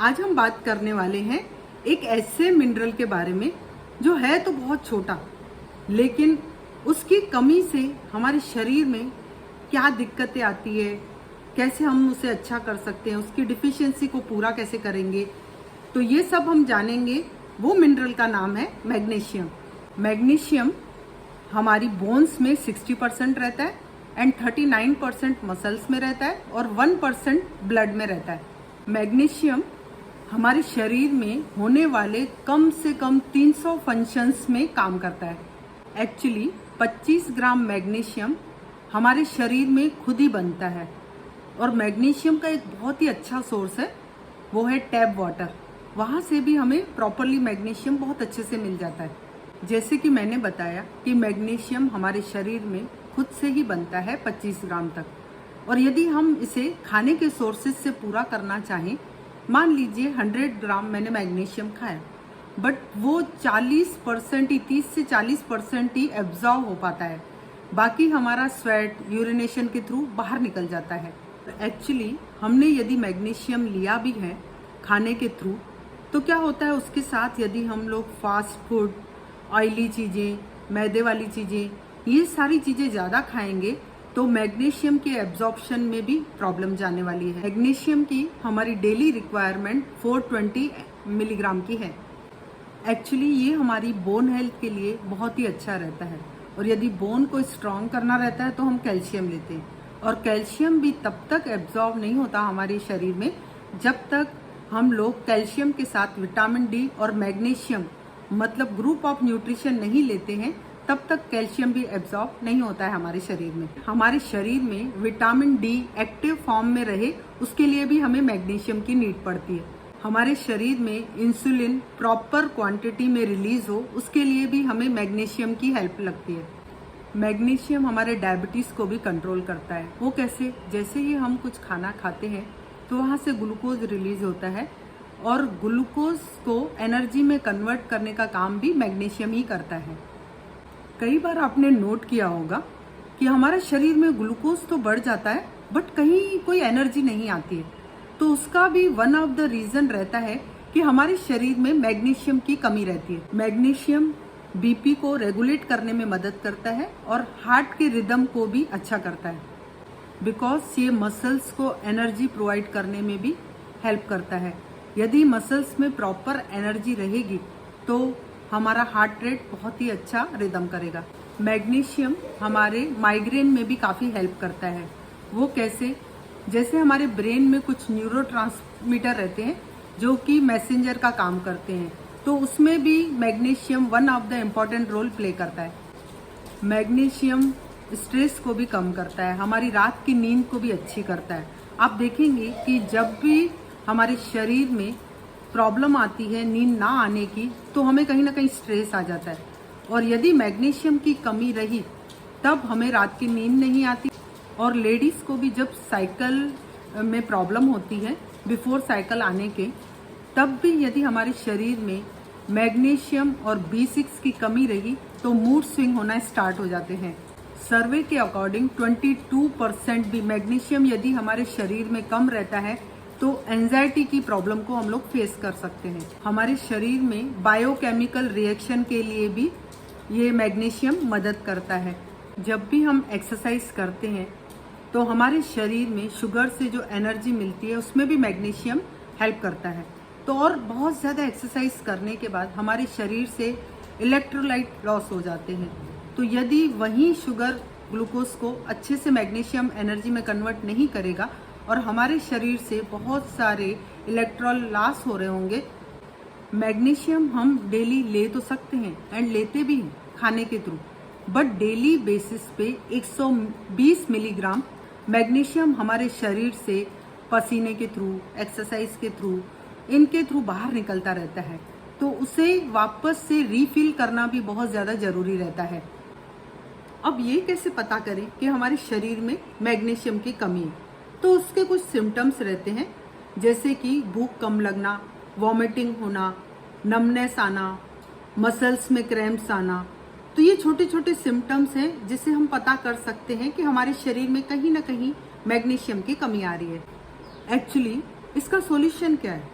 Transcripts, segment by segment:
आज हम बात करने वाले हैं एक ऐसे मिनरल के बारे में जो है तो बहुत छोटा, लेकिन उसकी कमी से हमारे शरीर में क्या दिक्कतें आती है, कैसे हम उसे अच्छा कर सकते हैं, उसकी डिफिशियंसी को पूरा कैसे करेंगे, तो ये सब हम जानेंगे। वो मिनरल का नाम है मैग्नीशियम। मैग्नीशियम हमारी बोन्स में 60% रहता है एंड 39% मसल्स में रहता है और 1% ब्लड में रहता है। मैग्नीशियम हमारे शरीर में होने वाले कम से कम 300 फंक्शंस में काम करता है। एक्चुअली 25 ग्राम मैग्नीशियम हमारे शरीर में खुद ही बनता है और मैग्नीशियम का एक बहुत ही अच्छा सोर्स है, वो है टैप वाटर। वहाँ से भी हमें प्रॉपरली मैग्नीशियम बहुत अच्छे से मिल जाता है। जैसे कि मैंने बताया कि मैग्नीशियम हमारे शरीर में खुद से ही बनता है 25 ग्राम तक, और यदि हम इसे खाने के सोर्सेज से पूरा करना चाहें, मान लीजिए 100 ग्राम मैंने मैग्नीशियम खाया, बट वो 40% ही 30 से 40% ही एब्जॉर्ब हो पाता है, बाकी हमारा स्वेट यूरिनेशन के थ्रू बाहर निकल जाता है। एक्चुअली हमने यदि मैग्नीशियम लिया भी है खाने के थ्रू, तो क्या होता है उसके साथ यदि हम लोग फास्ट फूड, ऑयली चीज़ें, मैदे वाली चीज़ें, ये सारी चीज़ें ज़्यादा खाएंगे तो मैग्नीशियम के एब्जॉर्प्शन में भी प्रॉब्लम जाने वाली है। मैग्नीशियम की हमारी डेली रिक्वायरमेंट 420 मिलीग्राम की है। एक्चुअली ये हमारी बोन हेल्थ के लिए बहुत ही अच्छा रहता है, और यदि बोन को स्ट्रॉन्ग करना रहता है तो हम कैल्शियम लेते हैं, और कैल्शियम भी तब तक एब्जॉर्ब नहीं होता हमारे शरीर में जब तक हम लोग कैल्शियम के साथ विटामिन डी और मैग्नीशियम मतलब ग्रुप ऑफ न्यूट्रिशन नहीं लेते हैं, तब तक कैल्शियम भी एब्जॉर्ब नहीं होता है हमारे शरीर में। हमारे शरीर में विटामिन डी एक्टिव फॉर्म में रहे, उसके लिए भी हमें मैग्नीशियम की नीड पड़ती है। हमारे शरीर में इंसुलिन प्रॉपर क्वांटिटी में रिलीज हो, उसके लिए भी हमें मैग्नीशियम की हेल्प लगती है। मैग्नीशियम हमारे डायबिटीज़ को भी कंट्रोल करता है। वो कैसे? जैसे ही हम कुछ खाना खाते हैं तो वहाँ से ग्लूकोज रिलीज होता है, और ग्लूकोज को एनर्जी में कन्वर्ट करने का काम भी मैग्नीशियम ही करता है। कई बार आपने नोट किया होगा कि हमारे शरीर में ग्लूकोज तो बढ़ जाता है बट कहीं कोई एनर्जी नहीं आती है, तो उसका भी वन ऑफ द रीजन रहता है कि हमारे शरीर में मैग्नीशियम की कमी रहती है। मैग्नीशियम बीपी को रेगुलेट करने में मदद करता है और हार्ट के रिदम को भी अच्छा करता है, बिकॉज ये मसल्स को एनर्जी प्रोवाइड करने में भी हेल्प करता है। यदि मसल्स में प्रॉपर एनर्जी रहेगी तो हमारा हार्ट रेट बहुत ही अच्छा रिदम करेगा। मैग्नीशियम हमारे माइग्रेन में भी काफ़ी हेल्प करता है। वो कैसे? जैसे हमारे ब्रेन में कुछ न्यूरोट्रांसमीटर रहते हैं जो कि मैसेंजर का काम करते हैं, तो उसमें भी magnesium one of the important role play करता है। मैग्नीशियम स्ट्रेस को भी कम करता है, हमारी रात की नींद को भी अच्छी करता है। आप देखेंगे कि जब भी हमारे शरीर में प्रॉब्लम आती है नींद ना आने की, तो हमें कहीं ना कहीं स्ट्रेस आ जाता है, और यदि मैग्नीशियम की कमी रही तब हमें रात की नींद नहीं आती। और लेडीज़ को भी जब साइकिल में प्रॉब्लम होती है बिफोर साइकिल आने के, तब भी यदि हमारे शरीर में मैग्नीशियम और B6 की कमी रही तो मूड स्विंग होना स्टार्ट हो जाते हैं। सर्वे के अकॉर्डिंग 22% भी मैग्नीशियम यदि हमारे शरीर में कम रहता है तो एंजाइटी की प्रॉब्लम को हम लोग फेस कर सकते हैं। हमारे शरीर में बायोकेमिकल रिएक्शन के लिए भी ये मैग्नीशियम मदद करता है। जब भी हम एक्सरसाइज करते हैं तो हमारे शरीर में शुगर से जो एनर्जी मिलती है उसमें भी मैग्नीशियम हेल्प करता है। तो और बहुत ज़्यादा एक्सरसाइज करने के बाद हमारे शरीर से इलेक्ट्रोलाइट लॉस हो जाते हैं, तो यदि वही शुगर ग्लूकोज को अच्छे से मैग्नीशियम एनर्जी में कन्वर्ट नहीं करेगा और हमारे शरीर से बहुत सारे इलेक्ट्रॉल लॉस हो रहे होंगे। मैग्नीशियम हम डेली ले तो सकते हैं एंड लेते भी हैं खाने के थ्रू, बट डेली बेसिस पे 120 मिलीग्राम मैग्नीशियम हमारे शरीर से पसीने के थ्रू, एक्सरसाइज के थ्रू, इनके थ्रू बाहर निकलता रहता है, तो उसे वापस से रीफिल करना भी बहुत ज़्यादा ज़रूरी रहता है। अब ये कैसे पता करें कि हमारे शरीर में मैग्नीशियम की कमी है? तो उसके कुछ सिम्टम्स रहते हैं, जैसे कि भूख कम लगना, वॉमिटिंग होना, नमनेस आना, मसल्स में क्रैम्प्स आना। तो ये छोटे छोटे सिम्टम्स हैं जिससे हम पता कर सकते हैं कि हमारे शरीर में कहीं ना कहीं मैग्नीशियम की कमी आ रही है। एक्चुअली इसका सॉल्यूशन क्या है?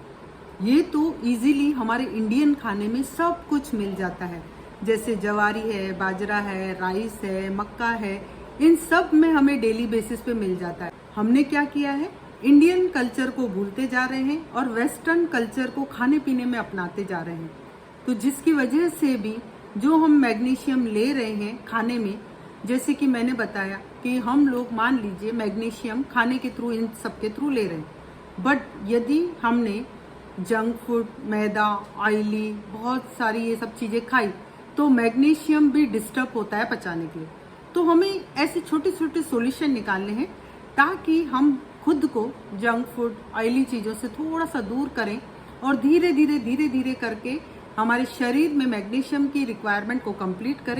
ये तो इजीली हमारे इंडियन खाने में सब कुछ मिल जाता है, जैसे ज्वारी है, बाजरा है, राइस है, मक्का है, इन सब में हमें डेली बेसिस पे मिल जाता है। हमने क्या किया है, इंडियन कल्चर को भूलते जा रहे हैं और वेस्टर्न कल्चर को खाने पीने में अपनाते जा रहे हैं। तो जिसकी वजह से भी जो हम मैग्नीशियम ले रहे हैं खाने में, जैसे कि मैंने बताया कि हम लोग मान लीजिए मैग्नीशियम खाने के थ्रू, इन सब के थ्रू ले रहे हैं, बट यदि हमने जंक फूड, मैदा, ऑयली, बहुत सारी ये सब चीज़ें खाई तो मैग्नीशियम भी डिस्टर्ब होता है पचाने के लिए। तो हमें ऐसे छोटे छोटे सॉल्यूशन निकालने हैं ताकि हम खुद को जंक फूड, ऑयली चीज़ों से थोड़ा सा दूर करें और धीरे धीरे करके हमारे शरीर में मैग्नीशियम की रिक्वायरमेंट को कंप्लीट करें।